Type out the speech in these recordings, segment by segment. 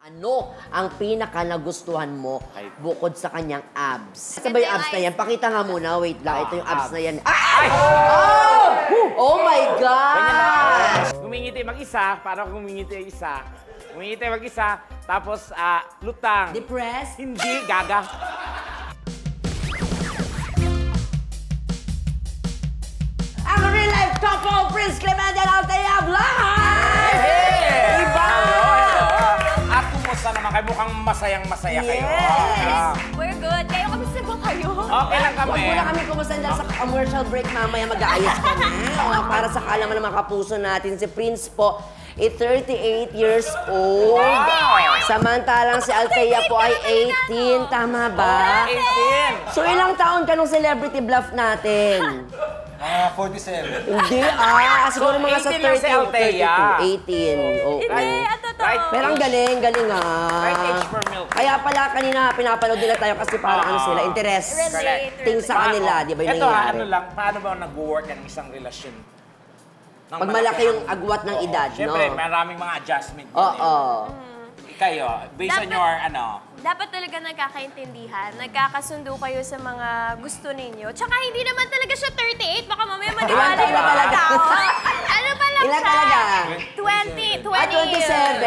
Ano ang pinaka nagustuhan mo bukod sa kanyang abs? Sabay yung abs na yan. Pakita nga muna. Wait lang. Ito yung abs na yan. Ay! Oh my gosh! Humingiti mag-isa, parang humingiti isa. Humingiti mag-isa, tapos lutang. Depressed? Hindi, gaga. Ang real life couple, Prince Clemente and Althea Blanc! Iba! At kumusta naman kayo? Mukhang masayang-masaya kayo. Yes! We're good. Kayo, kamusta ba kayo? Okay lang kami. Huwag muna kami kumusta dahil sa commercial break mamaya mag-aayos kami. Para sa kalaman ng mga kapuso natin, si Prince po, 38 years old. Samantalang si Althea po ay 18. Tama ba? 18. So ilang taon ka nung celebrity bluff natin? 47. Hindi siguro mga sa 18 lang si 13, Althea. 18. Oo. Hindi, totoo. Right. Pero ang galing Right age for milk. Kaya pala kanina pinapanood nila tayo kasi parang ano sila, interest. Relate. Sa kanila, di ba yung Ito, nangyayari? ano lang, paano ba nag-work ang isang relasyon? Pag malaki yung agwat ng edad, no? Siyempre, maraming mga adjustment. Oo. Kayo, based on Dapat- your, Dapat talaga nagkakaintindihan. Nagkakasundo kayo sa mga gusto ninyo. Tsaka hindi naman talaga siya 38. Baka mamaya maniwala Ilan yung mga talaga? tao. Ano pa lang Ilan siya? talaga? 20. 20 27.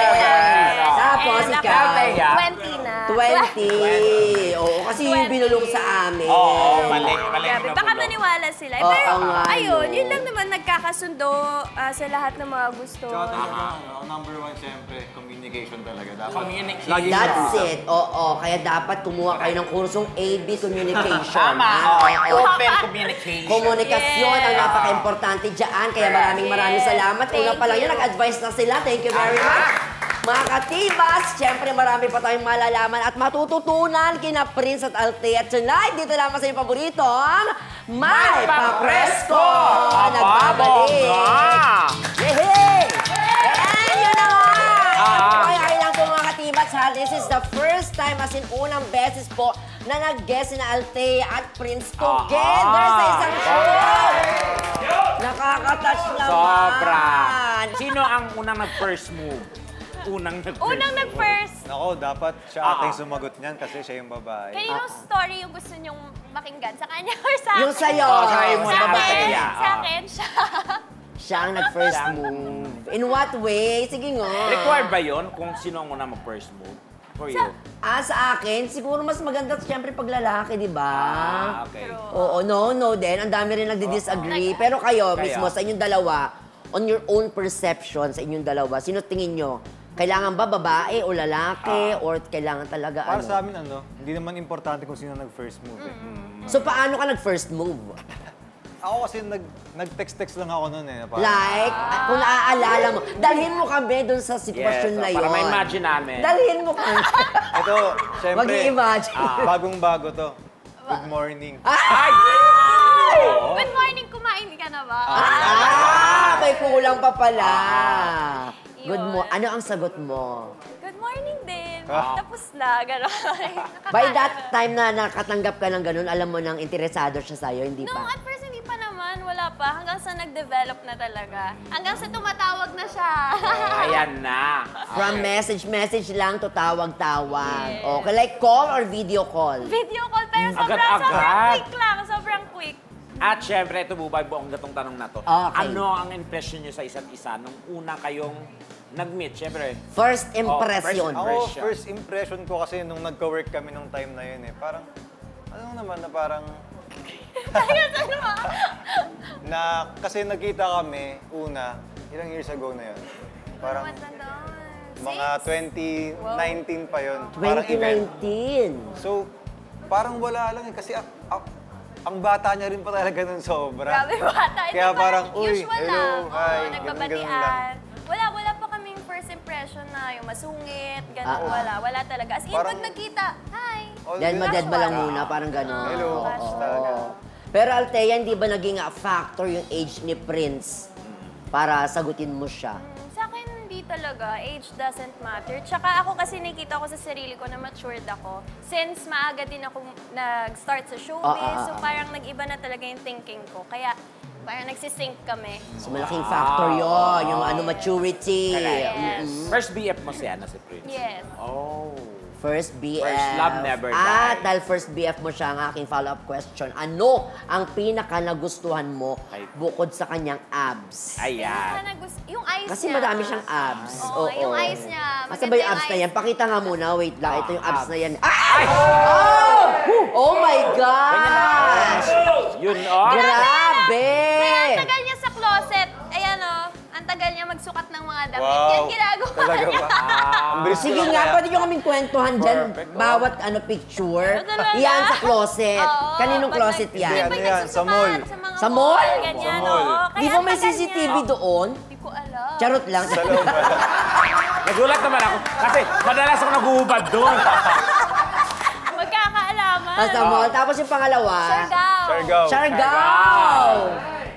years. Tapos And ikaw? ako, 20 na. 20. Oo, kasi yung 20. binulong sa amin. Oo, mali Grabe. na Baka bulong. maniwala sila. Oo Pero nga, ayun, no. yun lang naman nagkakasundo sa lahat ng mga gusto. Tsaka talaga, number one, siyempre, communication talaga. Dapat. Communication. Lagi That's it. Oo. Kaya dapat kumuha kayo ng kursong AB Communication. Tama, ha? open communication. Komunikasyon ang napaka-importante dyan. Kaya maraming salamat. Una pa lang yun, nag-advise na sila. Thank you very much. Mga katibas, siyempre marami pa tayong malalaman at matututunan kina Prince at Althea tonight. Dito lamang sa inyong paboritong May Papresko! Nagbabalik! Yehey! And yun na nga! Ay lang po mga katibas ha. This is the first time, as in unang beses po, na nag-guest na Althea at Prince together sa isang show! Nakaka-touch naman! Sobra. Sino ang unang nag-first move? Unang Nag-first. Nako, dapat siya ating sumagot niyan kasi siya yung babae. Kaninong story yung gusto nyong pakinggan? Sa kanya or sa akin? Yung sa'yo. Sa'yo mo, Sa babae. akin. Yeah. Sa akin, siya. Siya ang nag-first move. In what way? Sige nga. Required ba yun kung sino ang unang mag-first move? For you? Sa akin, siguro mas maganda siyempre pag lalaki, di ba? Okay. Oo, no din. Ang dami rin nagdi-disagree. Pero kayo, mismo, sa inyong dalawa, on your own perception, sa inyong dalawa, sino tingin nyo? Kailangan ba babae o lalaki? Or kailangan talaga Para sa amin, hindi naman importante kung sino nag-first move eh. So, paano ka nag-first move? Ako kasi nag-text-text lang ako noon eh. Parang, Like, kung naaalala mo, dalhin mo kami dun sa sitwasyon na yun. Para ma-imagine namin. Dalhin mo kami. ito, syempre, Mag-i-imagine. bagong-bago to. Good morning. Ay! Good morning, kumain ka na ba? May kulang pa pala. Good Yun. mo. Ano ang sagot mo? Good morning din. Tapos na, gano'n. By that time na nakatanggap ka ng ganun, alam mo nang interesado siya sa'yo, hindi No, pa? at first hindi pa naman. Wala pa. Hanggang sa nag-develop na talaga. Hanggang sa tumatawag na siya. Ayan na. From message lang to tawag-tawag. Yes. Okay, like call or video call? Video call, pero sobrang Agad-agad. quick lang. Sobrang quick. At syempre, ito bubay buong gatong tanong na to. Okay. Ano ang impression nyo sa isa't isa nung una kayong nag-meet? Syempre, First impression. Oh, Ako, first impression ko kasi nung nagka-work kami nung time na yun eh. Parang, ano naman na parang, kasi nagkita kami una, ilang years ago na yun. Parang mga 2019 pa yun. Parang event. 2019. So, parang wala lang eh. Kasi ang bata niya rin pa talaga nun sobra. Grabe bata. Ito Kaya parang, uy, usual hello, lang. hi, Oo, ganun-ganun nagbabatian. Wala pa kaming first impression na yung masungit, gano'n. Wala talaga. As in, Parang- pag nagkita, hi. Dahil Always. madad ba lang muna, parang gano'n. Hello, Oo. talaga. Pero Althea, hindi ba naging factor yung age ni Prince para sagutin mo siya? Sa akin, hindi talaga. Age doesn't matter. Tsaka ako kasi nakita ko sa sarili ko na matured ako. Since maaga din ako nag-start sa showbiz, so parang nag-iba na talaga yung thinking ko. Kaya Parang nagsisync kami. So, malaking factor yun, yung maturity. Yes. First BF mo siya na si Prince? Yes. Oh. First BF. First love never At die. dahil first BF mo siya, ang aking follow-up question, ano ang pinaka nagustuhan mo bukod sa kanyang abs? Ayan. Yung eyes Kasi niya. madami siyang abs. Oo, yung eyes niya. Asa ba yung abs na yan? Pakita nga muna. Wait lang. Ito yung abs abs. na yan. Ay! Oh! Oh my gosh! Yun, oh. Grabe! Kaya ang tagal niya sa closet. Ayan o. Ang tagal niya magsukat ng mga damit. Wow. Yan ginagawa Talaga niya. ba? Ang bilis ko Sige lang nga, kaya. pwede nyo kaming kwentuhan dyan. Perfect, oh. Bawat picture. Talaga? Yan sa closet. Oo, Kaninong pag closet nag- yan? Hindi, Pag ano yan? Sa nagsusukat, mall. mga Sa mall? Ganyan, Sa mall. oo. Kaya Di ba may ang tagal CCTV niya. doon? Hindi ko alam. Charot lang. Sa loob ba? Nagulat naman ako. Kasi madalas ako naguhubad doon. Magkakaalaman. Sa mall. Tapos yung pangalawa, Siargao. Siargao. Siargao.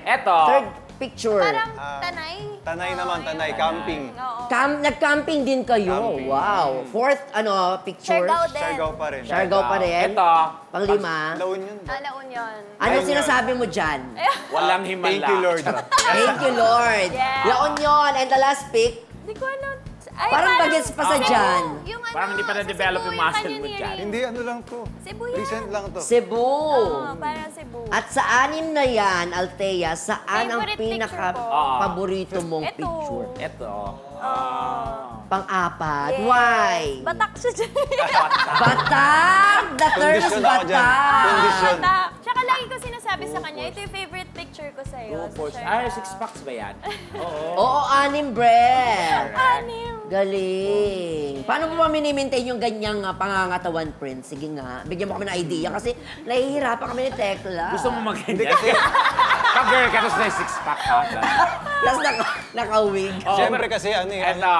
Eto. Third picture. Parang tanay. Tanay naman, tanay. Camping. Oo. Nag-camping din kayo. Camping. Wow. Fourth, picture. Siargao din. Siargao pa rin. Siargao pa rin. Ito. Panglima. La Union. La Union. Anong sinasabi mo dyan? Walang himala. Thank you, Lord. Thank you, Lord. Yeah. La Union. And the last pic, Hindi ko alam. Ay, Parang bagets pa sa Cebu. dyan. Yung Parang hindi pa sa na-develop Cebu, yung muscle mo canyoneering. dyan. Hindi, ano lang to. Cebu yan. Recent lang to. Cebu. Oo, parang Cebu. At sa anim na yan, Althea, saan ang Favorite picture pinaka-paborito mong Ito. picture? Ito. Pang-apat. Yes. Why? Batak siya dyan. Batak! The term is Kondisyon ako dyan. batak. Kondisyon. Batak. Tsaka lagi ko sinasabi sa kanya, ito yung favorite picture ko sa'yo. Ay, 6 packs ba yan? Oo. Oo, anim, Brett. Anim. Galing. Paano mo ba minimaintain yung ganyang pangangatawan, Prince? Sige nga, bigyan mo kami ng idea kasi nahihirapan kami ni Tekla. Gusto mo mag-ganyan? Pag-girl ka, tapos na 6 pack ha? Tapos naka-wig. Oo, Siyempre pero- kasi ano eh, Ito.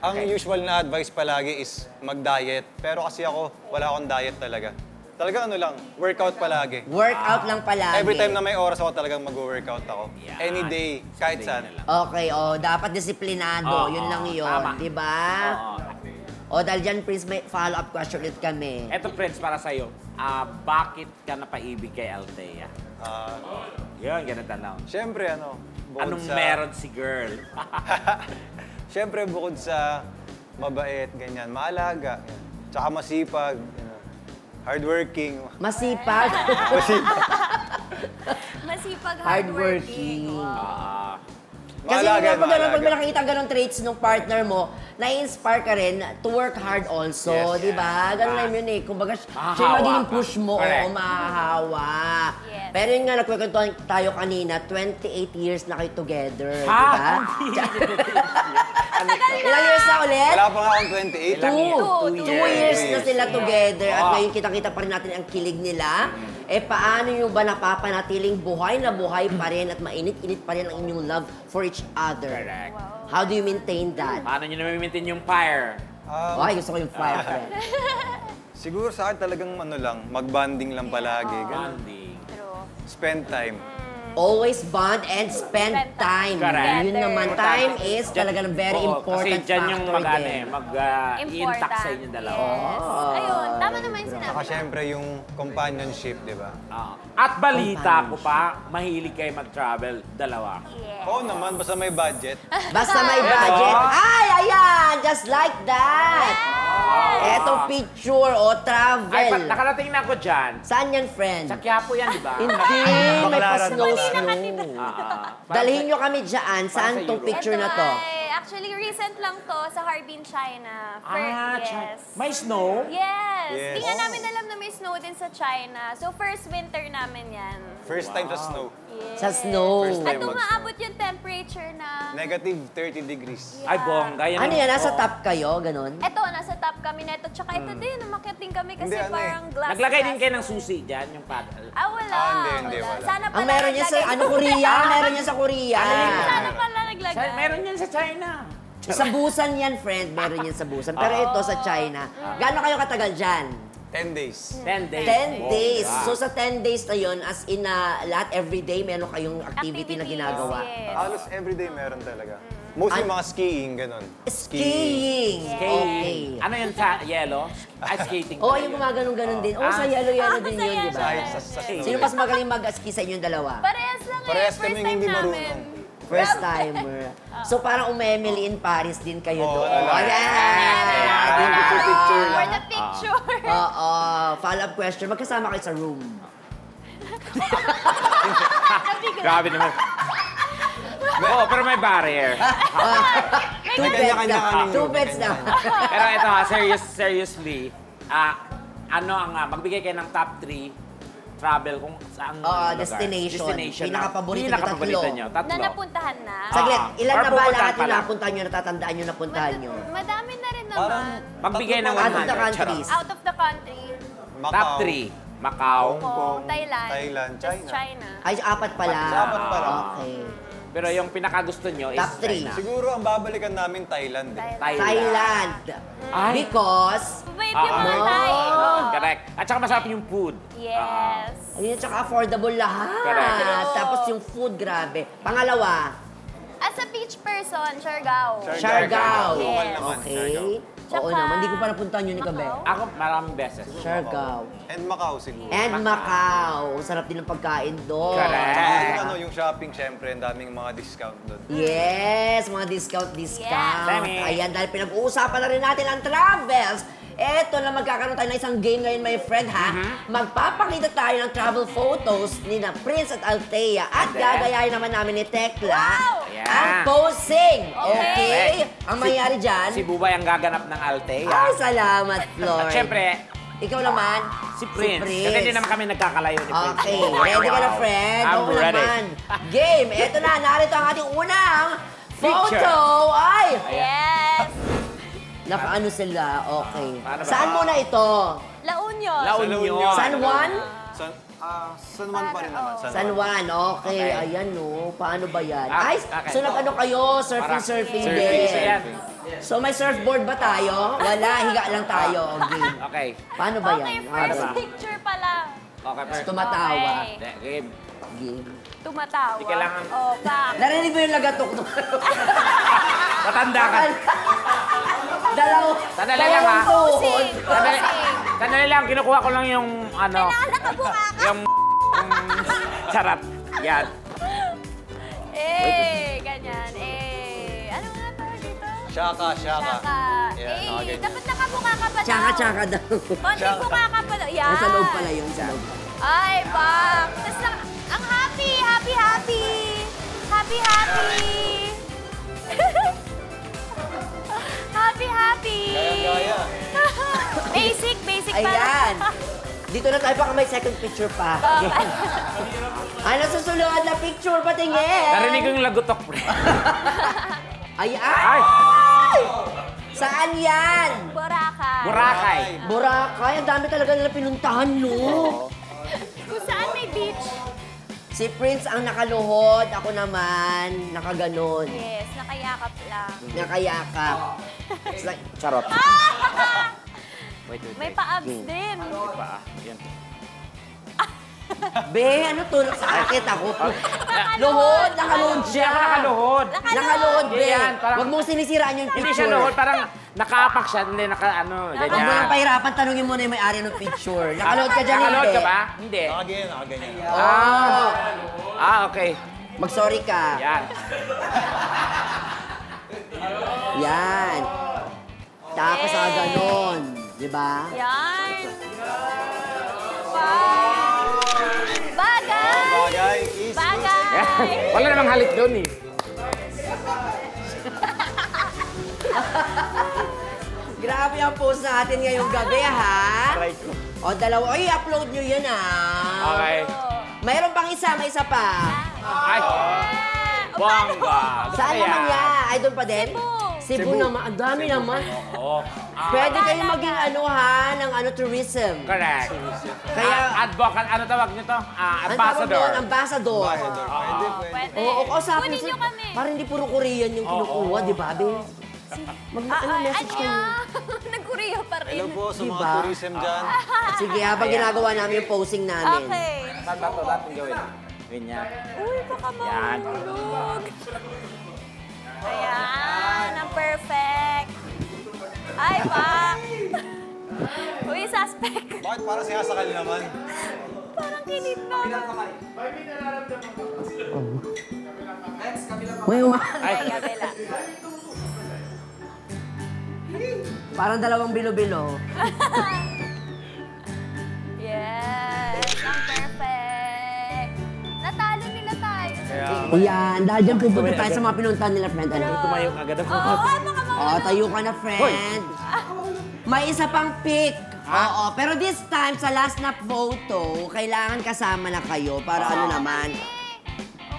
ang usual na advice palagi is mag-diet. Pero kasi ako, wala akong diet talaga. Talaga ano lang, workout palagi. Workout lang palagi. Every time na may oras ako talagang mag-workout ako. Yan. Any day, kahit saan. Okay, dapat disiplinado. Oo, yun lang yun. tama. Di ba? Oo. Dahil dyan, Prince, may follow-up question ulit kami. Ito, Prince, para sa'yo. Bakit ka napaibig kay Althea? Yun, ganun tanong. Siyempre ano, bukod Anong sa... meron si girl? Siyempre bukod sa mabait, ganyan, maalaga, yan. Tsaka masipag, hardworking. Masipag. Masipag, Hardworking. hardworking. Kasi Maalaga, pag maalaga. may nakikita ganong traits ng partner mo, na-inspire ka rin to work hard also, Yes. di ba? Ganun lang yun eh. Kumbaga, siya Mahahawa yung magiging ka. push mo, Correct. mahahawa. Yes. Pero yun nga, nagkwentuhan tayo kanina, 28 years na kayo together, di Ha? ba? Ilang years na ulit? Wala pa nga akong 28. Ilang years? 2 years na sila Yeah. together at Wow. ngayon kitang-kita pa rin natin ang kilig nila. Paano nyo ba napapanatiling buhay na buhay pa rin at mainit-init pa rin ang inyong love for each other? Correct. How do you maintain that? Paano nyo na-maintain yung fire? Ay, gusto ko yung fire friend. Siguro sa akin talagang ano lang, mag-bonding lang palagi. Ganun. Bonding. True. Spend time. Always bond and spend time. Correct. Yun naman, time is talaga very Oo, important kasi dyan yung factor din. mag-intact sa inyong dalawa. Yes. Ayun, tama naman yung sinabi. Saka syempre yung companionship, di ba? At balita ko pa, mahilig kayo mag-travel, dalawa. Yes. Oo naman, basta may budget. Basta may budget. Ay, ayan! Just like that! Etong picture o Ay, travel. nakarating na ako dyan. Saan yan, friend? Sa Quiapo yan, di ba? Hindi, may Baclaran, pa-snow. Ah, Dalhin nyo kami dyan. Saan sa tong Europe. picture na to? Actually, recent lang to sa Harbin, China. Yes. May snow? Yes. Yes. Hindi nga namin alam na may snow din sa China. So, first winter namin yan. First time sa snow. Yes. Sa snow. First At time umaabot yung temperature na... Negative 30 degrees. Ay, bongga. Yan Ano ang- yan? Nasa Oo. top kayo? Ganon? Eto, nasa top kami neto. Tsaka ito din, umakyat din kami kasi Hindi, ano parang glass. Naglagay din kayo ng glass. susi dyan, yung paddle. Wala. Hindi, wala. Sana pala Ang meron niya sa, naglagay- Korea? Meron niya sa Korea. Sana pala naglagay. Meron yan sa China. Sa Busan yan, friend. Meron yan sa Busan. Pero ito sa China. Gaano kayo katagal dyan? 10 days. 10 days. 10 days. Bongga. So sa 10 days na yun, as in lahat everyday, meron kayong activity na ginagawa. Yes. Halos everyday meron talaga. Mostly mga skiing, ganun. Skiing. Okay. Ano yan sa yellow? Ice skating. Oo, yung gumaganong-ganon din. Oo, sa yellow-yellow din sa yun, di ba? yellow. Sa snow. Sino mas magaling mag-ski sa inyong dalawa? Parehas lang Parehas First kaming time hindi namin. marunong. First timer. So parang Emily in Paris din kayo Oo, doon. wala. Picture lang. For the picture. Oo. Follow-up question. Magkasama kayo sa room. Grabe naman. Oo, pero may barrier. Two beds kanya-kanya na. kaming Two room, beds na. Pero ito ha, seriously, magbigay kayo ng top 3 travel kung saan lugar. Destination. na Pinakapaborito nyo, pinakapaborito tatlo. nyo, tatlo. Na napuntahan na. Saglit, Ah. ilan Or na ba pupuntahan lahat pa yung lang? napuntahan nyo, natatandaan nyo, napuntahan nyo? Madami na rin Parang naman. Pagbigay ng Out of the 100. countries. Out of the country. Top 3. Macau. Hong Kong, Thailand. Thailand, tas China. China. Ay, apat pala. Apat pala. Okay. Pero yung pinakagusto nyo is Top three. China. Siguro ang babalikan namin Thailand. Thailand. Ay. Because, Mabait yung mga Thai. Correct. At saka masarap yung food. Yes. ayun, tsaka affordable lahat. Correct. Tapos yung food, grabe. Pangalawa, As a beach person, Siargao. Siargao. Lokal Yes. naman, Okay. Siargao. Oo Tsaka- naman, hindi ko pa napuntahan yun ni Kabe. Macau. Ako maraming beses. Siargao. And Macau siguro. And Macau. Sarap din ng pagkain doon. Correct. Yung yung shopping, syempre, ang daming mga discount doon. Yes, mga discount. Dami. Ayan, dahil pinag-uusapan na rin natin ang travels. Eto na magkakaroon tayo ng isang game ngayon, my friend, ha? Magpapakita tayo ng travel photos ni na Prince at Althea at Then? gagayahin naman namin ni Tekla Wow! ang Yeah. posing. Okay. Okay? Ang mangyari dyan, Si Bubay ang gaganap ng Althea. ay, salamat, Floyd. At syempre, Ikaw naman, si Prince. Kasi hindi naman kami nagkakalayo ni Prince. Okay, ready ka na, friend? I'm Oo ready. naman. Game, eto na, narito ang ating unang Picture. photo. Ay! Yes. Nakaano sila, okay. Paano ba? Saan muna ito? La Union. La Union. San Juan? San Juan pa rin naman. San Juan, okay. Okay. Ayan, no. Paano ba yan? Ah, Ay, okay. so nag-ano kayo? Parang Surfing surfing. din. So yan. So may surfboard ba tayo? Wala, higa lang tayo. Okay. Okay. Paano ba yan? Okay, first ba? picture pala. Okay, first. Tumatawa. Okay. Game. Game. Tumatawa. Hindi kailangan- Oh, back. Narinig mo yung lagatok? Matanda ka. Sandali lang, ha? Posing. Sandali, Posing. sandali lang, kinukuha ko lang yung ano, Kailangan nakabuka ka. yung sarap. Yan. Ganyan. Ano nga tawag dito? Shaka. Tsaka. Yan, nakaganyan. Dapat nakabuka ka pa daw. Tsaka daw. Konting buka ka pa daw. Yan. Nasa loob pala yun, sa loob. Ay, bak. Tapos lang, ang happy. Happy. Gaya. Basic pala. Ayan. Dito na tayo, baka may second picture pa. Ano susunod na picture? Patingin. Narinig ko yung lagutok, pre. Ay, Ay! Saan yan? Boracay. Boracay. Boracay. Ang dami talaga nila pinuntahan, no? Kung saan may beach. Si Prince ang nakaluhod. Ako naman, nakaganon. Yes, nakayakap lang. Nakayakap. It's like, Charot. Wait. May pa-abs din. Pa. Yan. be, ano to? Sakit ako. Luhod, nakaluhod siya. Siya nakaluhod. Nakaluhod, be. Yan, parang- Huwag mong sinisiraan yung Hindi picture. siya luhod, parang nakaapak siya, hindi Huwag mo nang ganyan. pahirapan, tanungin mo na yung may-ari ng picture. Nakaluhod ka dyan, Nakaluhod hindi. ka ba? Hindi. Nakaganyan. Oh, Okay. mag-sorry ka. Yan. Yan. Tapos ganon. Di ba? Yan. Wow. Bagay. Bagay. Easy. Bagay. Wala namang halik doon eh. Grabe ang post natin ngayong gabi, ha? Try ko. O, dalawa. Ay, upload nyo yun, ha? Okay. Mayroon pang isa, may isa pa. Ay. Bongga. Gusto Saan ko naman yan. yan? Ay, doon pa din? Cebu. Cebu naman. Ang dami naman. Oo. Pwede kayo maging ng tourism. Correct. Kaya, Advocate, ano tawag nito? ang tawag Ambassador. doon, ambassador. Pwede. Pwede. Oo, kausapin Kunin sila. nyo kami. Parang hindi puro Korean yung kinukuha, di ba, Be? Message kayo. Nag-Korea pa rin. Hello po sa mga Diba? tourism dyan. Sige, habang ginagawa namin yung posing namin. Okay. Saan ba ito natin gawin? Ganyan. Uy, baka Yan. mahulog. Ayan, ang perfect. Ay, pa. Uy, suspect. Bakit parang sinasakal naman? Parang kinip na. Uy, Ay, kabila. parang dalawang bilo-bilo. Yes, ang perfect. Natalo nila tayo. Yan, dahil dyan pupunta tayo sa mga pinuntahan nila, friend. Ano? Tumayo agad ako. Oo, baka Oo, tayo ka na, friend. May isa pang pick. Oo, pero this time, sa last na photo, kailangan kasama na kayo para ano naman.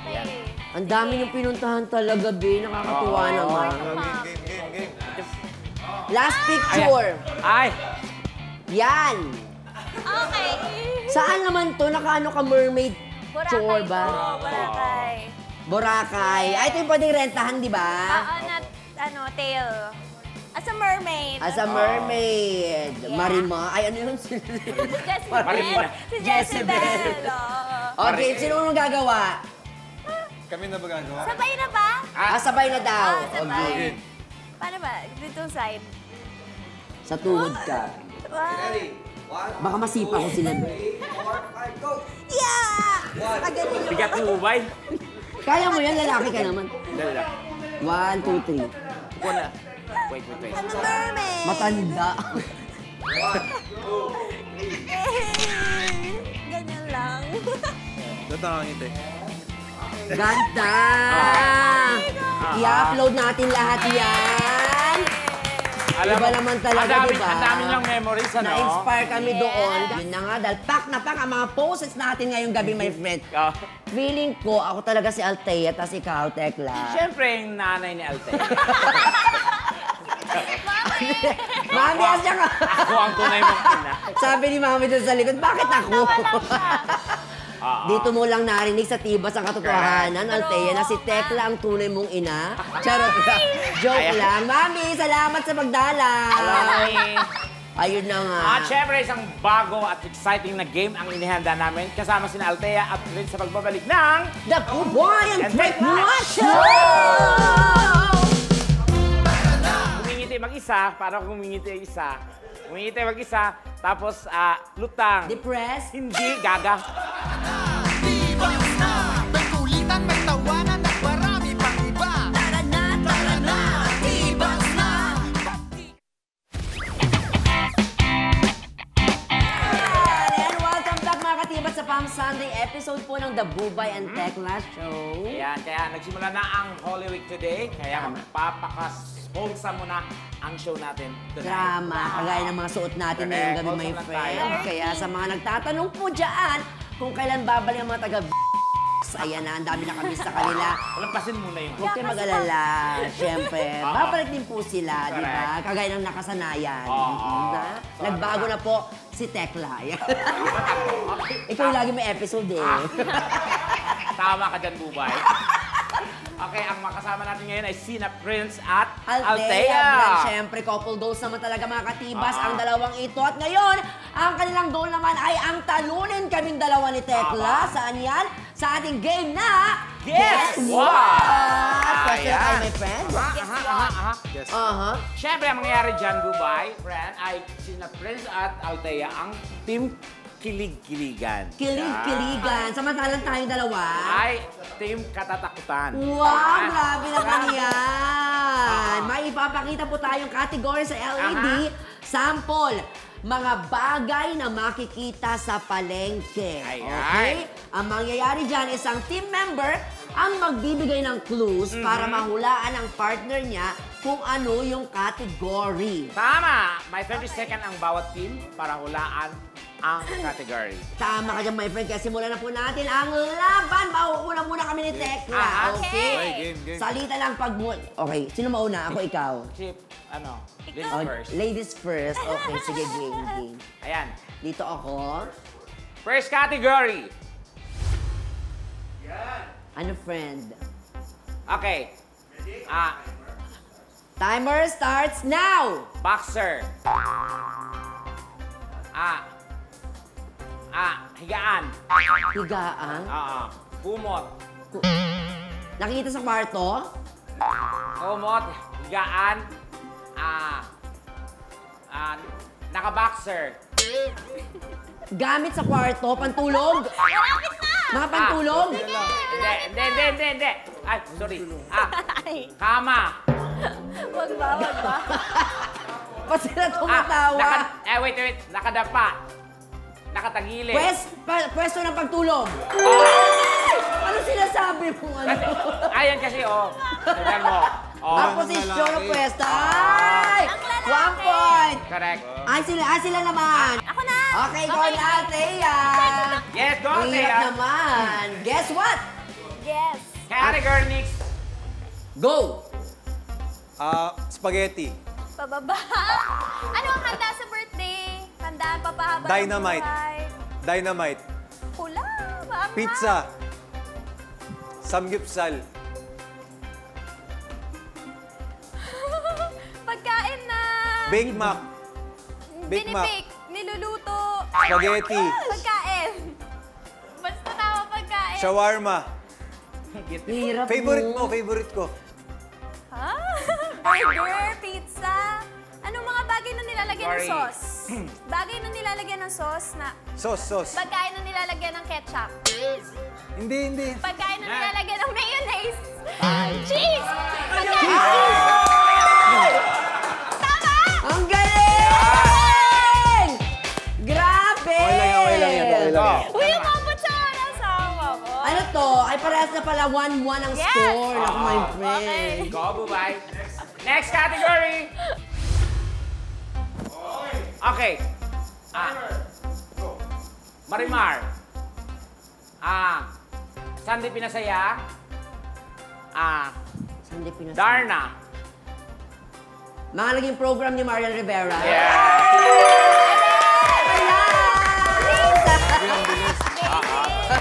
Okay. Ang dami yung pinuntahan talaga, B. Nakakatuwa naman. Game. Last picture. Ay! Yan. Okay. Saan naman to? Nakaano ka, mermaid chore ba? Oo, Boracay. Boracay. Ay, ito yung pwedeng rentahan, di ba? Tail. As a mermaid. As a mermaid. Yeah. Marima. Ay, ano yun? Jezebel. Marina. Si Jezebel. Oo. Okay, sino mo gagawa? Kami na ba gagawa? Sabay na ba? Sabay na daw. Sabay. Okay. Paano ba? Dito side. Sa tuhod ka. Baka masipa ko sila. Yeah! Pagaling yung... Bigat mo, Ubay. Kaya mo yan, lalaki ka naman. Dali lang. 1, 2, 3. Upo na. Wait. I'm a mermaid. Matanda. Ganyan lang. Tatangin ito. Ganda! I-upload natin lahat yan. Alam Iba mo, naman talaga, diba? Ang dami lang memories, ano? Na-inspire kami doon. Yun na nga, dahil pack na pack ang mga poses natin ngayong gabi, my friend. Feeling ko, ako talaga si Althea, tas ikaw, Tekla. Siyempre, yung nanay ni Althea. Mami, asya ka. Ako ang tunay mong ina. Sabi ni Mami doon sa likod, bakit ako? Dito mo lang narinig sa tibas ang katotohanan, Althea, na si Tekla ang tunay mong ina. Charot lang. Joke lang. Mami, salamat sa pagdala. Ayun na nga. At syempre, isang bago at exciting na game ang inihanda namin kasama si Althea at rin sa pagbabalik ng... The Boy and Tekla Show! Humingiti mag-isa, para humingiti isa. Humingiti mag-isa, tapos lutang. Depressed? Hindi, gaga. Tibas na, may kulitan, may tawanan at marami pang iba. Tara na, tibas na. And welcome back mga katibas sa Palm Sunday episode po ng The Bubay and Tekla Show. Ayan, kaya nagsimula na ang Holy Week today, kaya magpapakas-wholesome muna ang show natin tonight. Drama, kagaya ng mga suot natin ngayong gabi, my Wholesome lang friend. tayo. Kaya sa mga nagtatanong po dyan, kung kailan babalik ang mga taga ayan na, ang dami nakamiss sa kanila. Lampasin muna yung... Huwag kayo mag-alala, syempre. Babalik din po sila, di ba? Correct. Kagaya ng nakasanayan. Oo. Na? Nagbago na po si Tekla. Ikaw yung lagi may episode eh. Tama ka dyan, Bubay. Okay, ang makasama natin ngayon ay Sina Prince at Althea. Althea. Siyempre, couple goals naman talaga mga katibas ang dalawang ito. At ngayon, ang kanilang goal naman ay ang talunin kaming dalawa ni Tekla. Saan yan? Sa ating game na... Guess What? Question Ayan. time, my friend. Yes. Siyempre, ang mangyayari dyan, Bubay, friend, ay Sina Prince at Althea ang team kilig-kiligan. Kilig-kiligan. Samantalang tayong dalawa. Ay team katatakutan. Wow, grabe naman yan. May ipapakita po tayong category sa LED. Sample, mga bagay na makikita sa palengke. Ayan. Okay? Ang mangyayari dyan, isang team member ang magbibigay ng clues para mahulaan ang partner niya kung ano yung category. Tama! May 30 second ang bawat team para hulaan ang category. Tama ka dyan, my friend. Kaya simulan na po natin ang laban. Mauuna muna kami ni Tekla. Okay? Game. Salita lang pag... Okay, sino mauna? Ako, ikaw. Chip, ladies Oh, first. Ladies first. Okay, sige, game. Ayan. Dito ako. First category. Ano, friend? Okay. Timer starts now! Boxer. Higaan. Higaan. Kumot. Nakikita sa kwarto? Kumot, higaan. Naka-boxer. Gamit sa kwarto, pantulog. Malapit na! Mga pantulog. Hindi. Ay, sorry. Kama. Wag ba? Ba't sila tumatawa? Wait. Nakadapa. Nakatagili. Pwesto ng pagtulog. Ano sinasabi mo? Kasi, ayan kasi, tignan mo. Ang posisyon ng pwesto. Ay! Ang lalaki. 1 point. Correct. Ay, sila naman. Ako na! Okay, go na, Thea. Yes, go, Hirap Thea. naman. Guess what? Yes. Category next. Go. Spaghetti. Pababa. Ano ang handa sa birthday? Handaan papahaba ng Dynamite. buhay. Dynamite. Pula. Maanghang. Pizza. Samgyupsal. Pagkain na... Big Mac. Big Mac. Binibake. Niluluto. Spaghetti. Pagkain. Basta tama pagkain. Shawarma. Hirap Favorite ko. Ha? Burger, pizza. Anong mga bagay na nilalagyan ng Sorry. sauce? Bagay na nilalagyan ng sauce na... Sauce. Pagkain na nilalagyan ng ketchup. Hindi. Pagkain na nilalagyan ng mayonnaise. Cheese! Tama! Ang galing! Grabe! Okay lang yan. Uy, umabot sa asawa ko. Ano to? Ay, parehas na pala 1-1 ang Yes! score. Naku, my friend. Okay. Go, Bubay. Next category. Okay. Marimar. Sandy Pinasaya. Sandy Pinas. Darna. Mga naging program ni Marian Rivera.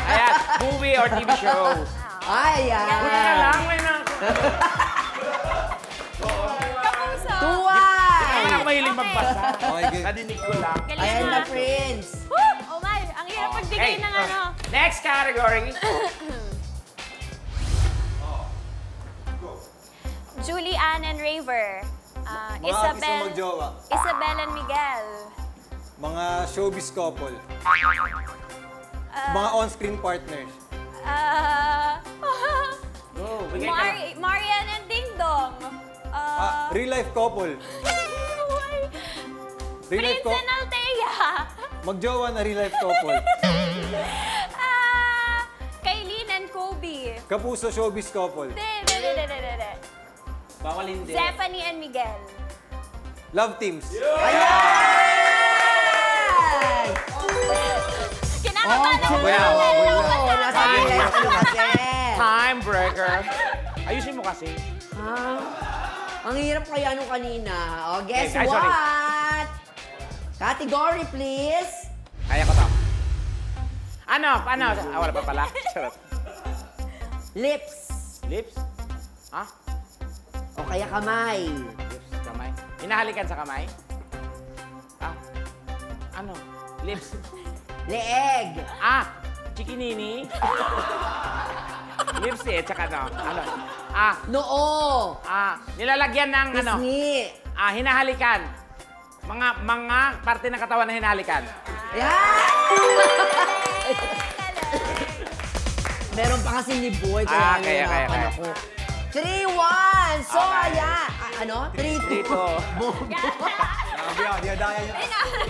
Ayan, movie or TV shows. Ayan. Buti na lang, may na. Kapuso. Hindi ako mahilig Okay. magbasa. Okay, good. Nadinig ko lang. Galing Ayan na. na, Prince. Woo! Oh my, ang hirap magbigay Okay. ng ano. Next category. Julie Ann and Raver. Mga artist na magjowa. Isabel and Miguel. Mga showbiz couple. Mga on-screen partners. Go, bigay ka lang. Marian and Ding Dong. Real life couple. Real life Prince and Althea. Magjowa na real life couple. Kailin and Kobe. Kapuso showbiz couple. De. Bawal hindi. Zephanie and Miguel. Love teams. Ayan! Kinakabahan ako. Nasa nila yung kasi. Time breaker. Ayusin mo kasi. Ang hirap kaya nung kanina. O, guess Ay, sorry. what? Category, please. Kaya ko to. Ano? Wala pa pala. Charot. Lips. Lips? Ha? O kaya kamay. Lips, kamay. Hinahalikan sa kamay? Ano? Lips. Leeg. Chikinini. Lips tsaka no. Ano? Noo. Nilalagyan ng ano? Pisngi. Hinahalikan. Mga parte ng katawan na hinahalikan. Yan! Meron pa kasi ni Boy, kaya kaya. nahirapan ako. 3-1! So, Okay. ayan. Ano? 3-2. Dito. Dinadaya niyo.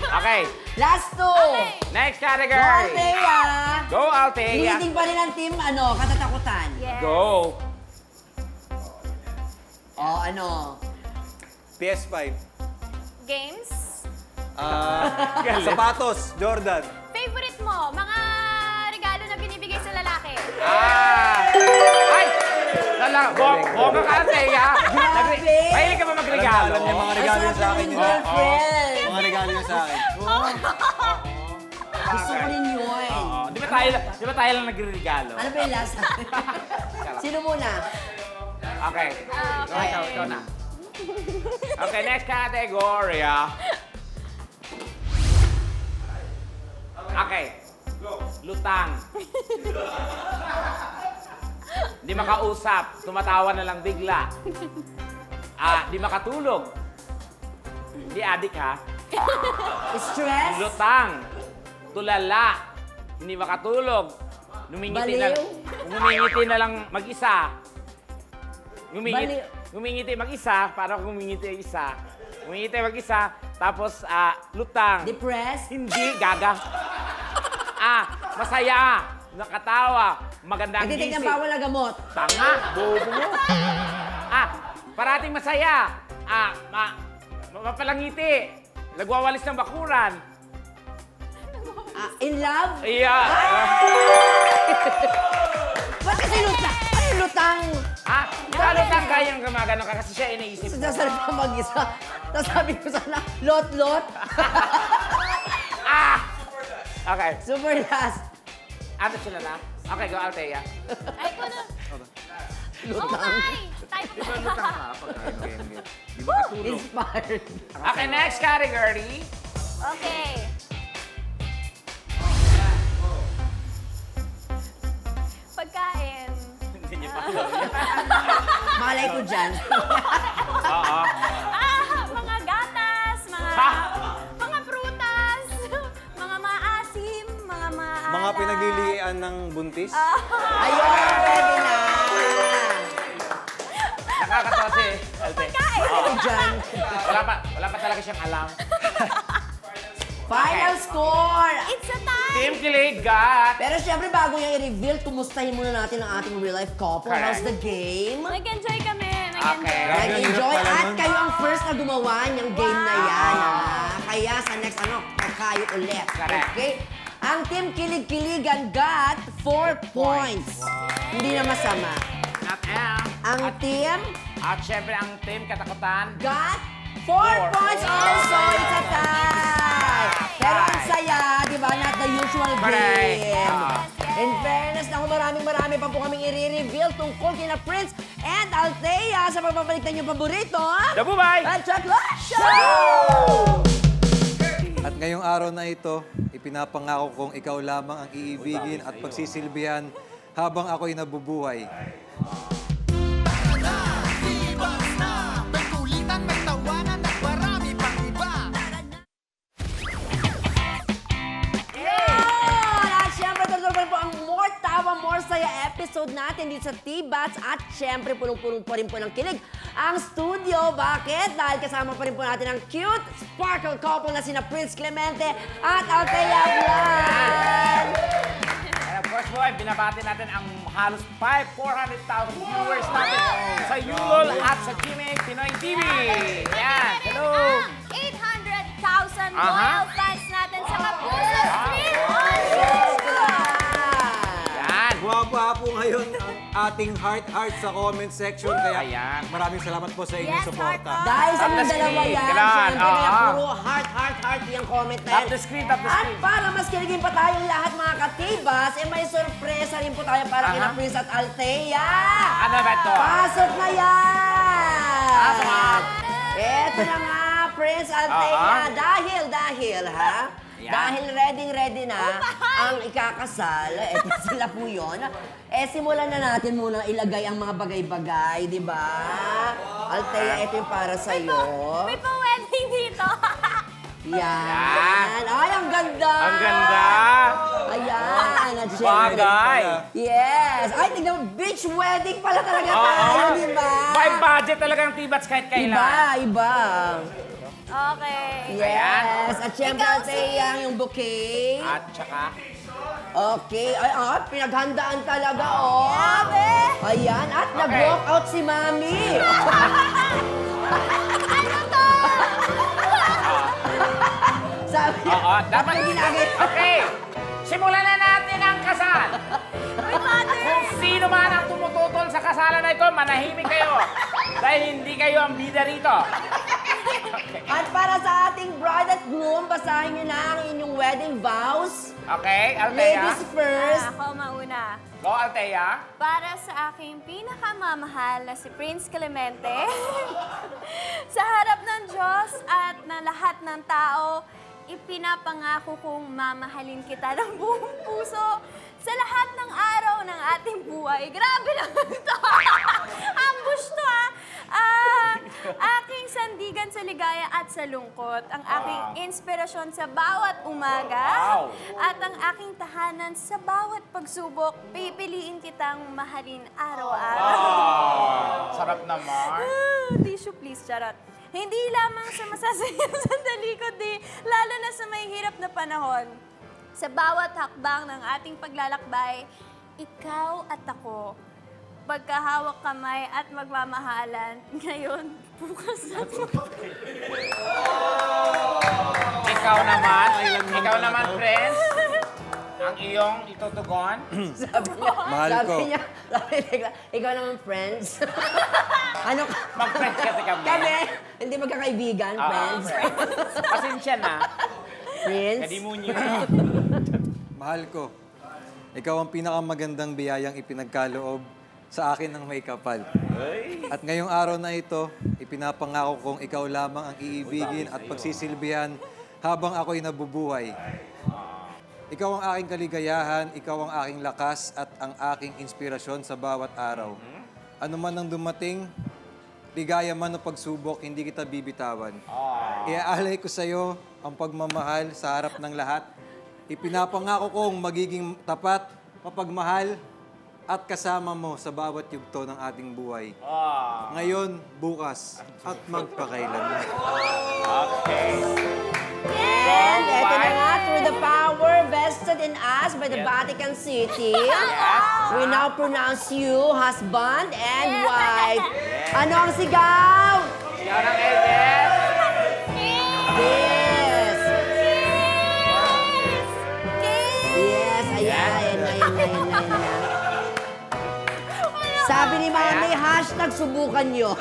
Okay. Last two. Next Go, category. Althea. Go, Althea. Leading pa rin ang team, katatakutan. Yes. Go. O, PS5. Games. Sapatos. Jordan. Favorite mo, mga regalo na binibigay sa lalaki. Ay! Bongga ka, Althea. Grabe! Mahilig ka ba magregalo? Alam niya mga regalo niya sa akin yun. Girlfriend. Mga regalo niya sa akin. Gusto ko rin yun. Di ba tayo lang nagre-regalo? Ano ba yung last? Sino muna? Okay. Ikaw na. Okay, next category, Okay. Lutang. Di makausap. Tumatawa na lang bigla. Di makatulog. Di adik, ha? Stress? Lutang. Tulala. Hindi makatulog. Ngumingiti na lang mag-isa. Ngumingiti mag-isa, parang ngumingiti isa. Ngumingiti mag-isa, tapos lutang. Depressed? Hindi, gaga. Masaya. Nakatawa. Magandang Nagtitig ng gising. bawal na gamot. Tanga, bobo mo. Parating masaya. Mapalangiti. Nagwawalis ng bakuran. In love? Yeah. Ba't kasi lutang? Ano lutang? Lutang kayang gumagano ka kasi siya iniisip mo. Sasalita mag-isa. Tapos sabi ko sana, lot-lot. Okay. Super last. Ano sila na? Okay, go, Althea. Ay, ko na. Lutang. Di ba lutang ka pag game? Di ba katulog? Inspired. Okay, next category. Okay. Pagkain. Hindi niya pa. Malay ko dyan. Oo. Mga gatas, Ha? mga prutas, mga maasim, mga maalat. Mga pinaglilian ng buntis. Ayun, pwede na. Nakakatawa si Althea. Malay ko dyan. Wala pa talaga siyang alam. Final score. It's a time! Team Kilig got... Pero syempre, bago yung i-reveal, kumustahin muna natin ang ating real-life couple. Correct. How's the game? Nag-enjoy kami. Okay. Nag-enjoy Hirap pala at nun. kayo ang first na gumawa niyang game na yan. Kaya sa next, kakayo ulit. Correct. Okay? Ang Team Kilig-Kiligan got 4 points. Hindi na masama. Not M. Ang team At syempre ang Team Katakutan. got 4 points also. It's a tie. Pero ang saya, di ba? Not the usual Correct. game. In fairness, naku, marami pa po kaming i-reveal tungkol kina Prince and Althea sa pagbabalik ng inyong paborito. Dabubay! At Chocolate Show! At ngayong araw na ito, ipinapangako kong ikaw lamang ang iibigin at pagsisilbihan habang ako'y nabubuhay. Tara na, Divas na! May kulitan, may tawanan at marami pang iba. Yun! At syempre, tuloy po ang more tawa, more saya episode natin dito sa T-Bats. At syempre, punong-punong pa rin po ng kilig ang studio. Bakit? Dahil kasama pa rin po natin ang cute sparkle couple na sina Prince Clemente at Althea Blan. And of course, boy, binabati natin ang halos 400,000 viewers natin sa Yulol at sa GMA Pinoy TV. Yan, hello! Ang 800,000 loyal fans natin sa Kapuso Street on Yan. Guwapo ngayon ang ating heart sa comment section. Kaya Ayan. maraming salamat po sa inyong Yes, suporta. heart. Dahil sa Tap mga the dalawa screen. yan, Ganun, syempre kaya oo. puro heart yung comment na Tap yan. the screen, tap the At screen. para mas kiligin pa tayong lahat mga katibas, may sorpresa rin po tayo para kina Prince at Althea. Ano ba ito? Pasok na yan! Pasok. Eto na nga, Prince Althea. Dahil ha? Yan. Dahil ready na ang ikakasal, eto sila po yun. Simulan na natin muna ilagay ang mga bagay-bagay, di ba? Althea, ito yung para sa'yo. May pa-wedding dito. Yan. Ay, ang ganda! Ang ganda! Ayan. At syempre, Bagay! yes! Ay, tignan mo, beach wedding pala talaga tayo, di ba? May budget talaga ng T-Bats kahit kailan. Iba. Okay. Yes. At syempre, Ikaw, Althea, yung bouquet. At saka, Okay. Ay, pinaghandaan talaga, oh. Grabe! Ayan. At Okay. nag-walk out si Mami. Ano to? Sabi niya, oo, ba't dapat... may ginagawa? Okay, simulan na natin ang kasal. May father! Kung sino man ang tumututol sa kasalan na ito, manahimik kayo. Dahil hindi kayo ang bida rito. At para sa ating bride at groom, basahin niyo na ang inyong wedding vows. Okay, Althea? Ladies first. Ako mauna. Go, Althea. Para sa aking pinakamamahal na si Prince Clemente, sa harap ng Diyos at ng lahat ng tao, ipinapangako kong mamahalin kita ng buong puso sa lahat ng araw ng ating buhay. Grabe naman ito! Ambush to, Aking sandigan sa ligaya at sa lungkot, ang aking inspirasyon sa bawat umaga, at ang aking tahanan sa bawat pagsubok, pipiliin kitang mahalin araw-araw. Sarap naman. Tissue please, charot. Hindi lamang sa masasayang sandali, kundi lalo na sa may hirap na panahon. Sa bawat hakbang ng ating paglalakbay, ikaw at ako, pagkahawak kamay at magmamahalan, ngayon, bukas at Ikaw naman, friends. Ang iyong itutugon. Mahal ko. Sabi niya, ikaw naman, friends. Ano ka? Mag-friends kasi kami. Kami, hindi magkakaibigan, friends. Pasensya na. Friends. Kadimunyo. Mahal ko. Ikaw ang pinakamagandang biyayang ipinagkaloob sa akin ng may kapal. At ngayong araw na ito, ipinapangako kong ikaw lamang ang iibigin at pagsisilbihan habang ako'y nabubuhay. Ikaw ang aking kaligayahan, ikaw ang aking lakas at ang aking inspirasyon sa bawat araw. Ano man ang dumating, ligaya man o pagsubok, hindi kita bibitawan. Iaalay ko sa iyo ang pagmamahal sa harap ng lahat. Ipinapangako kong magiging tapat, mapagmahal, at kasama mo sa bawat yugto ng ating buhay. Ngayon, bukas, at magpakailanman. And eto na nga, through the power vested in us by the Vatican City, we now pronounce you husband and wife. Ano ang sigaw? Sigaw ng Elvis. Yes. Yes, ayan. Sabi ni Mami, hashtag subukan nyo.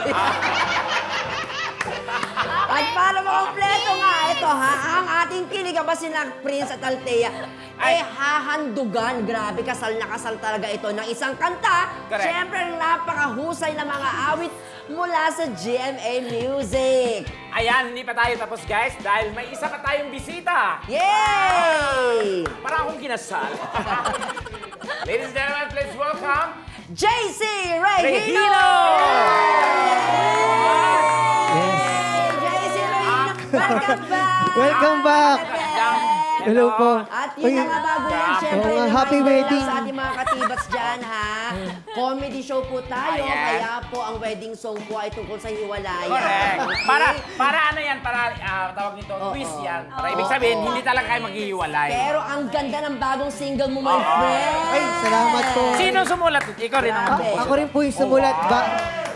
At para makompleto nga, ito ha, ang ating kiniga sina Prince at Althea, hahandugan. Grabe, kasal na kasal talaga ito ng isang kanta. Correct. Siyempre, napakahusay na mga awit mula sa GMA Music. Ayan, hindi pa tayo tapos guys dahil may isa pa tayong bisita. Yay! Para akong kinasal. Ladies and gentlemen, please welcome JC Regino! Regino! JC Regino, welcome back! Welcome back! Hello po. At yun na nga bago yan, syempre, Oo nga, happy reminder wedding. lang sa ating mga katibats dyan, ha? Comedy show po tayo, Ayan. kaya po ang wedding song po ay tungkol sa hiwalayan. Correct. Okay? Para ano yan? Para tawag nito, twist yan. Para ibig sabihin, hindi talaga kayo maghihiwalay. Pero ang ganda ng bagong single mo, my friend. Ay, salamat po. Sino sumulat? Ikaw rin ang Grabe. Ako rin po yung sumulat.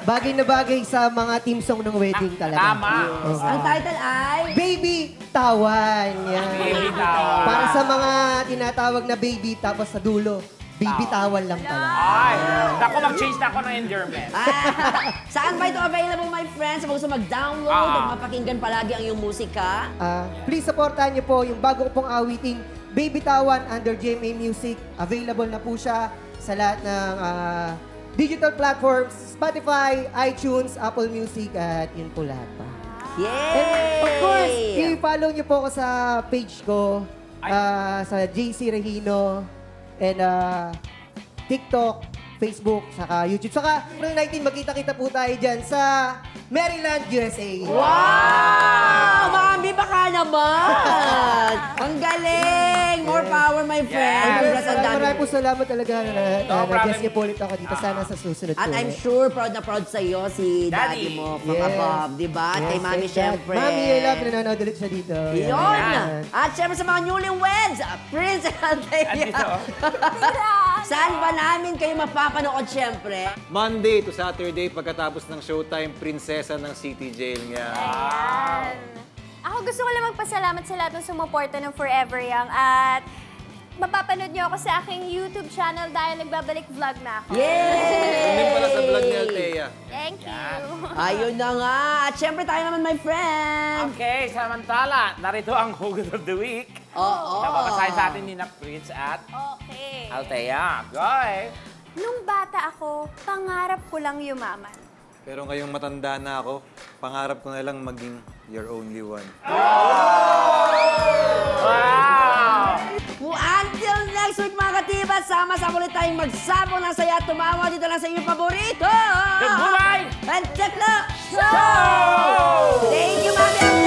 Bagay na bagay sa mga team song ng wedding talaga. Tama. Ang title ay... Baby Tawan. Yan. Baby Tawan. Para sa mga tinatawag na baby, tapos sa dulo, baby tawan lang pala. Ay, naku, mag-change na ako ng endearment. Saan ba ito available, my friends? Sa mga gusto mag-download at mapakinggan palagi ang iyong musika. Please supportahan niyo po yung bago pong awiting Baby Tawan under GMA Music. Available na po siya sa lahat ng digital platforms, Spotify, iTunes, Apple Music, at yun po lahat pa. Yay! And of course, i-follow niyo po ako sa page ko, sa JC Regino, and TikTok, Facebook, saka YouTube. Saka, April 19, magkita-kita po tayo dyan sa Maryland, USA. Wow! Mami, baka naman! Ang galing! More power, my friend. Congrats, ang dami. Maraming po salamat talaga na problem. guest niyo po ulit ako dito. Sana sa susunod po. At I'm sure proud na proud sa'yo si daddy Daddy. mo from Yes. above, di ba? At kay mami, thank God. syempre. Mami, I love na nanonood ulit siya dito. Yun! Yan. At syempre sa mga newlyweds, Prince and Althea. Andito. Saan ba namin kayo mapapanood, syempre? Monday to Saturday pagkatapos ng showtime, prinsesa ng City Jail niya. Ako gusto ko lang magpasalamat sa lahat ng sumuporta ng Forever Young at mapapanood niyo ako sa aking YouTube channel dahil nagbabalik vlog na ako. Yay! Kunin pala sa vlog ni Althea. Thank you. Ayun na nga. At syempre tayo naman, my friend. Okay, samantala, narito ang Hugot of the Week. Oo. Napapasahin sa atin ni na Prince at Okay. Althea. Goy! Nung bata ako, pangarap ko lang yumaman. Pero ngayong matanda na ako, pangarap ko na lang maging your only one. Wow! Until next week, mga katibat, sama sama-sama ulit tayong magsabong ng saya at tumawa dito lang sa inyong paborito. The Bulay and Tekla Show! Thank you, Mami.